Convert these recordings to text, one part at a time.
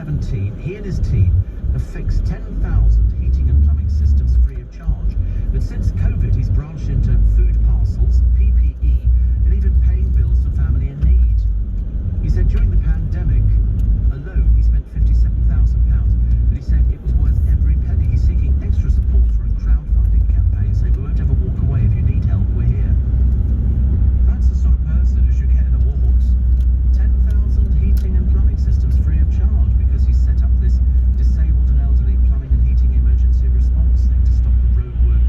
2017, he and his team have fixed 10,000 heating and plumbing systems free of charge. But since COVID, he's branched into food parcels, PPE, and even paying bills for family in need. He said during the pandemic alone, he spent £57,000, but he said it was worth every penny. He's seeking extra support for a crowdfunding campaign, saying we won't ever walk away. If you need help, we're here. That's the sort of person who should get an award. 10,000 heating and plumbing systems free of charge because he's set up this disabled and elderly plumbing and heating emergency response thing to stop the road work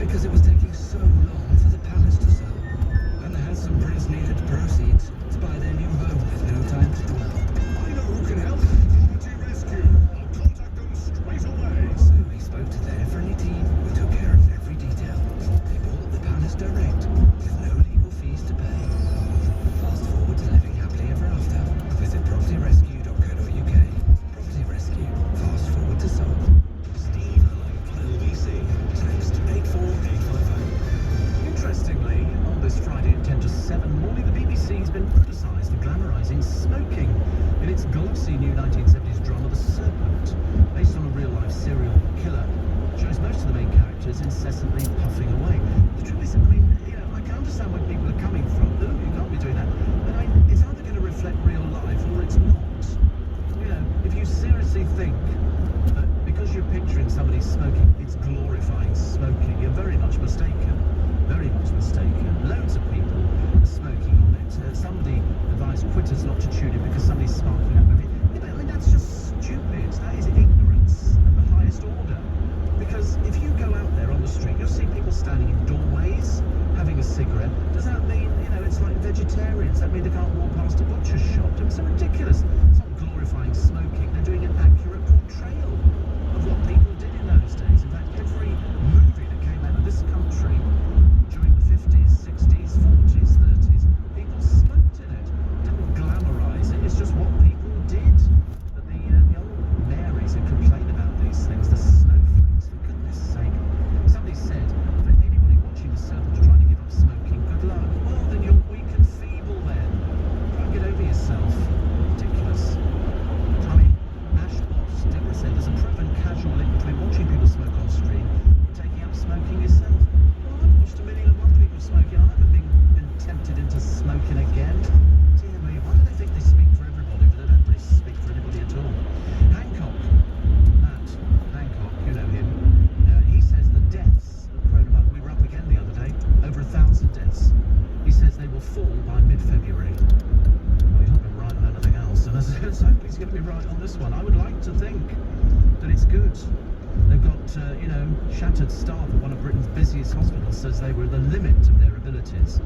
because it was taking so long for the palace to sell. And the Hanson prince needed proceeds to buy their new home with no time to dwell. I know who can help. Property Rescue. I'll contact them straight away. So he spoke to their friendly team who took care of every detail. They bought the palace direct with no legal fees to pay. Fast forward to living happily ever after. Visit propertyrescue.co.uk. Property Rescue. Fast forward to sold. Steve LBC. Text 84850. Interestingly, on this Friday at 10 to 7 morning, the BBC has been criticised for glamorising smoking in its glossy new 1970s drama The Serpent, based on a real-life serial killer. Shows most of the main characters incessantly puffing away. The truth is, I mean, I can understand where people are coming from. No, you can't be doing that. But it's either going to reflect real life or it's not. If you seriously think that because you're picturing somebody smoking, it's glorifying smoking, you're very much mistaken. Very much mistaken. Loads of people are smoking on it. Somebody advised quitters not to tune in because somebody's sparking up with it. Yeah, but I mean, that's just stupid. That is ignorance of the highest order. Because if you go out there on the street, you'll see people standing in doorways, having a cigarette. Does that mean, it's like vegetarians? Does that mean they can't walk past a butcher's shop? It's ridiculous. It's not glorifying smoking. They're doing an accurate portrayal of what people did in those days. In fact, every movie that came out of this country during the 50s, 60s, 40s, 30s, people smoked in it. Didn't glamorise it. It's just what people did. But the old Marys who complain about these things, the snowflakes, for goodness sake. Somebody said, for anybody watching The Serpent trying to give up smoking, good luck. Well, then you're weak and feeble then. Try and get over yourself. Ridiculous. I mean, Ash Boss, Deborah said, there's a proven casual link between watching people smoke on screen and taking up smoking yourself. Well, I've watched 1,001 people smoking. I haven't been tempted into smoking again. Dear me, why do they think they speak for everybody, but they don't really speak for anybody at all? Hancock, Matt Hancock, you know him. He says the deaths of coronavirus, we were up again the other day, over 1,000 deaths. He says they will fall by mid-February. Well, he's not been right on anything else, and let's hope he's going to be right on this one. I would like to think that it's good. They've got, shattered staff at one of Britain's busiest hospitals says they were at the limit of their abilities.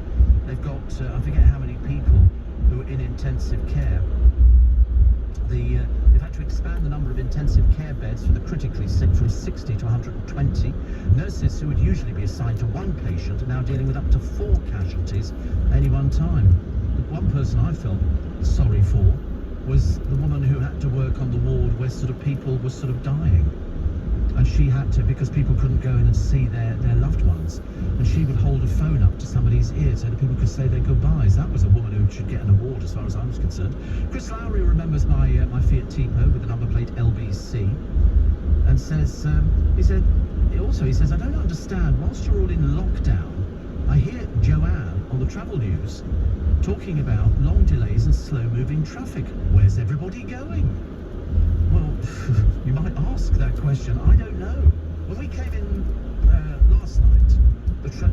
They've got, I forget how many people who are in intensive care. They've had to expand the number of intensive care beds for the critically sick from 60 to 120. Nurses who would usually be assigned to one patient are now dealing with up to 4 casualties at any one time. The one person I felt sorry for was the woman who had to work on the ward where sort of people were sort of dying. And she had to, because people couldn't go in and see their loved ones. And she would hold a phone up to somebody's ear so that people could say their goodbyes. That was a woman who should get an award as far as I was concerned. Chris Lowry remembers my Fiat Tipo with the number plate LBC and says, he says, I don't understand, whilst you're all in lockdown, I hear Joanne on the travel news talking about long delays and slow-moving traffic. Where's everybody going? Well, you might ask that question. I don't know. When we came in last night,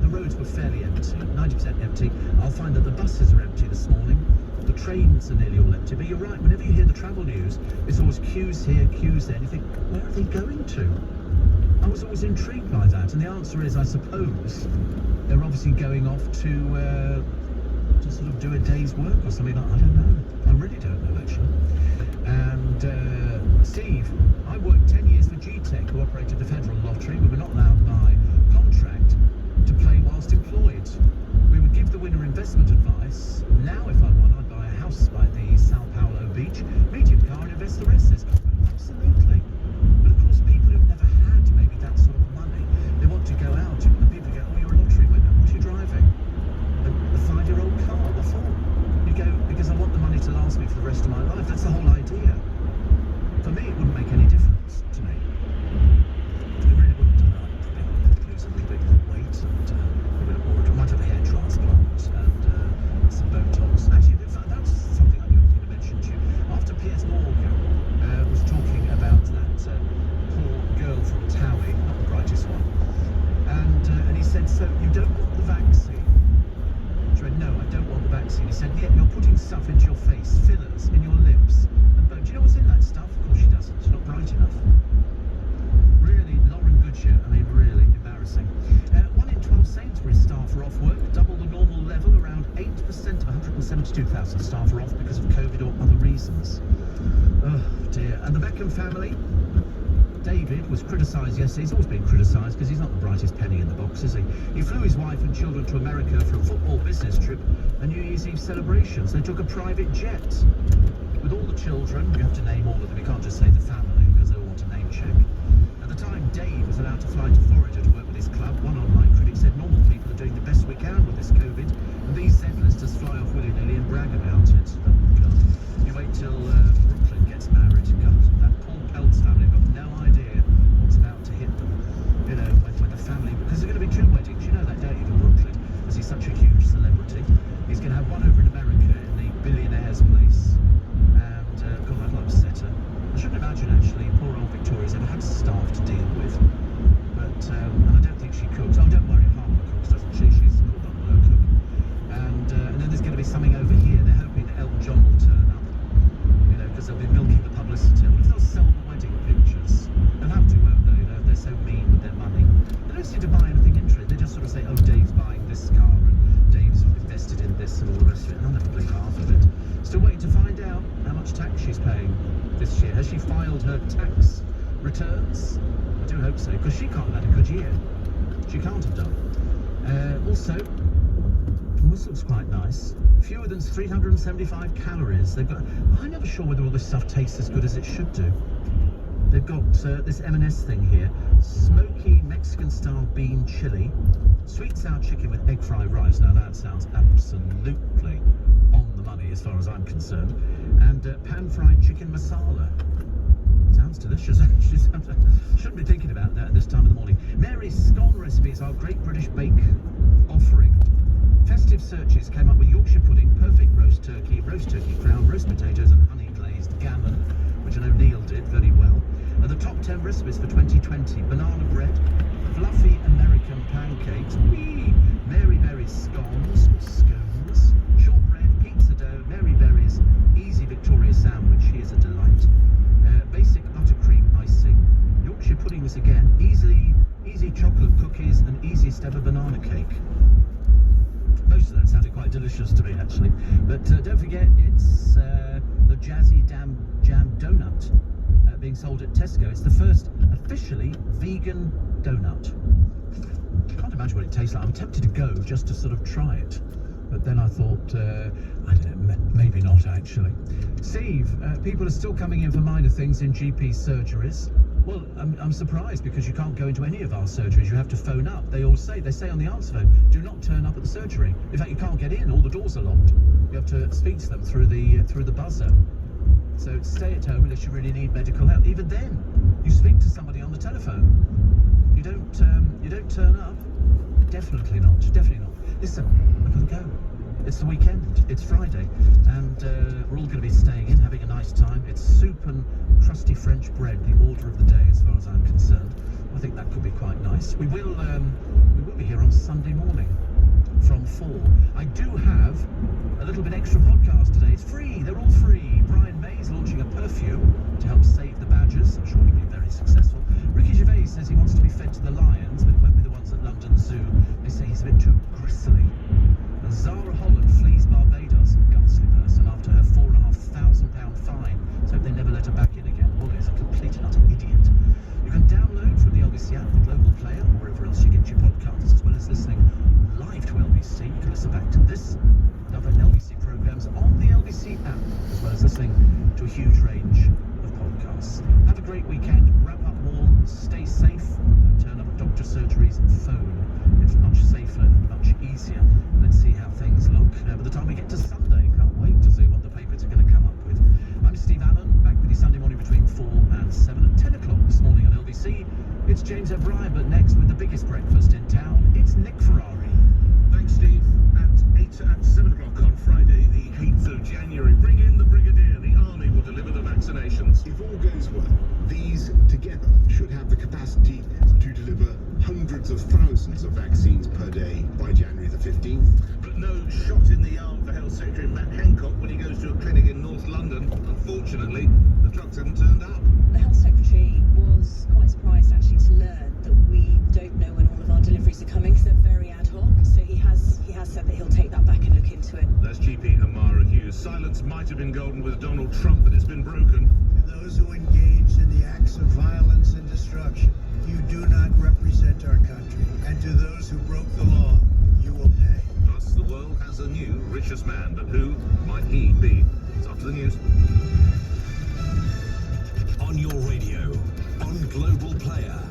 the roads were fairly empty, 90% empty. I'll find that the buses are empty this morning. The trains are nearly all empty. But you're right, whenever you hear the travel news, it's always queues here, queues there. And you think, where are they going to? I was always intrigued by that. And the answer is, I suppose, they're obviously going off to sort of do a day's work or something like that. I don't know. I really don't know, actually. And Steve, I worked 10 years for G-Tech, who operated the Federal Lottery. We were not allowed by contract to play whilst employed. We would give the winner investment advice. Now, if I won, I'd buy a house by the Sao Paulo beach, medium car, and invest the rest. Absolutely. But of course, people who've never had maybe that sort of money, they want to go out, and people go, oh, you're a lottery winner. What are you driving? A 5-year-old car. What for? You go, because I want the money to last me for the rest of my life. That's the whole idea. For me, it wouldn't make any difference to me. It really wouldn't. I'd lose a little bit of weight and I might have a hair transplant and some Botox. Actually, in fact, that's something I need to mention to you. After Piers Morgan was talking about that poor girl from Towie, not the brightest one, and he said, so you don't want the vaccine? She went, no, I don't want the vaccine. He said, yeah, you're putting stuff into your face, fillers in your lips. And do you know what's in that stuff? Of course she doesn't. She's not bright enough. Really, Lauren Goodshire, I mean, really embarrassing. One 72,000 staff are off because of COVID or other reasons. Oh dear. And the Beckham family? David was criticised yesterday. He's always been criticised because he's not the brightest penny in the box, is he? He flew his wife and children to America for a football business trip and New Year's Eve celebrations. They took a private jet with all the children. You have to name all of them. You can't just say the family because they all want a name check. At the time, Dave was allowed to fly to Florida to work with his club. One online critic said normal people are doing the best we can with this COVID, and these Z-listers fly off willy-nilly and brag about it. Oh, God. You wait till Brooklyn gets married. God, that Paul Peltz family have got no idea what's about to hit them. You know, when the family, because there are going to be 2 weddings. You know that, don't you, in Brooklyn, because he's such a huge celebrity. He's going to have one over in America in the billionaire's place. And, God, that'll upset her. I shouldn't imagine, actually, poor old Victoria's ever had staff to deal with. But, and I don't think she cooks. Oh, don't worry, Harper cooks, doesn't she? She's called on her cook. And then there's going to be something over here. They're hoping that Elton John will turn up. You know, because they'll be milking the publicity. What if they'll sell the wedding pictures? They'll have to, won't they? You know, they're so mean with their money. They don't seem to buy anything into it. They just sort of say, oh, Dave's buying this car and Dave's invested in this and all the rest of it. And I'll never believe half of it. Still waiting to find out how much tax she's paying this year. Has she filed her tax returns? I do hope so, because she can't have had a good year. She can't have done. Also, this looks quite nice. Fewer than 375 calories. They've got. I'm never sure whether all this stuff tastes as good as it should do. They've got this M&S thing here, smoky Mexican-style bean chili, sweet sour chicken with egg fried rice. Now that sounds absolutely on the money as far as I'm concerned. And pan-fried chicken masala. Sounds delicious, actually. Shouldn't be thinking about that at this time of the morning. Mary's scone recipes are Great British Bake offering. Festive searches came up with Yorkshire pudding, perfect roast turkey crown, roast potatoes and honey glazed gammon, which I know Neil did very well. And the top 10 recipes for 2020: banana bread, fluffy American pancakes, Mary Berry's scones, shortbread, pizza dough, Mary Berry's easy Victoria sandwich, she is a delight, basic buttercream icing, Yorkshire puddings again, easy chocolate cookies and easiest ever banana cake. Most of that sounded quite delicious to me, actually. But don't forget, it's the Jazzy Jam Donut being sold at Tesco. It's the first officially vegan donut. Can't imagine what it tastes like. I'm tempted to go just to sort of try it. But then I thought, I don't know, maybe not, actually. Steve, people are still coming in for minor things in GP surgeries. Well, I'm surprised because you can't go into any of our surgeries. You have to phone up. They say on the answer phone, do not turn up at the surgery. In fact, you can't get in. All the doors are locked. You have to speak to them through the buzzer. So stay at home unless you really need medical help. Even then, you speak to somebody on the telephone. You don't turn up. Definitely not. Definitely not. Listen, I've got to go. It's the weekend. It's Friday, and we're all going to be staying in, having a nice time. It's soup and crusty French bread, the order of the day, as far as I'm concerned. I think that could be quite nice. We will be here on Sunday morning from 4. I do have a little bit extra podcast today. It's free. They're all free. Brian May's launching a perfume to help save the badgers. I'm sure he'll be very successful. Ricky Gervais says he wants to be fed to the lions, but it won't be the ones at London Zoo. They say he's a bit too gristly. And Zara Holland flees Barbados, a ghastly person, after her £4,500 fine. So hope they never let her back in again. Holly is a complete and utter idiot. You can download from the LBC app, the Global Player, or wherever else you get your podcasts, as well as listening live to LBC. You can listen back to this and other LBC programmes on the LBC app, as well as listening to a huge range of podcasts. Have a great weekend. Wrap up warm. Stay safe. And turn up at doctor surgery's phone. It's much safer and much easier. Let's see how things look. By the time we get to Sunday, can't wait to see what the papers are going to come up with. I'm Steve Allen, back with you Sunday morning between 4 and 7 and 10 o'clock this morning on LBC. It's James O'Brien, but next with the biggest breakfast in town, it's Nick Ferrari. Thanks, Steve. At 7 o'clock on Friday, the 8th of January, bring in the Brigadier. The Army will deliver the vaccinations. If all goes well, these together should have the capacity to deliver hundreds of thousands of vaccines per day by January the 15th. But no shot in the arm for Health Secretary Matt Hancock when he goes to a clinic in North London. Unfortunately, the trucks haven't turned up. The Health Secretary was quite surprised actually to learn that we don't know when all of our deliveries are coming because they're very ad hoc. So he has said that he'll take that back and look into it. That's GP Amar news. Silence might have been golden with Donald Trump, but it's been broken. To those who engaged in the acts of violence and destruction, you do not represent our country. And to those who broke the law, you will pay. Plus, the world has a new richest man, but who might he be? It's after the news. On your radio, on Global Player.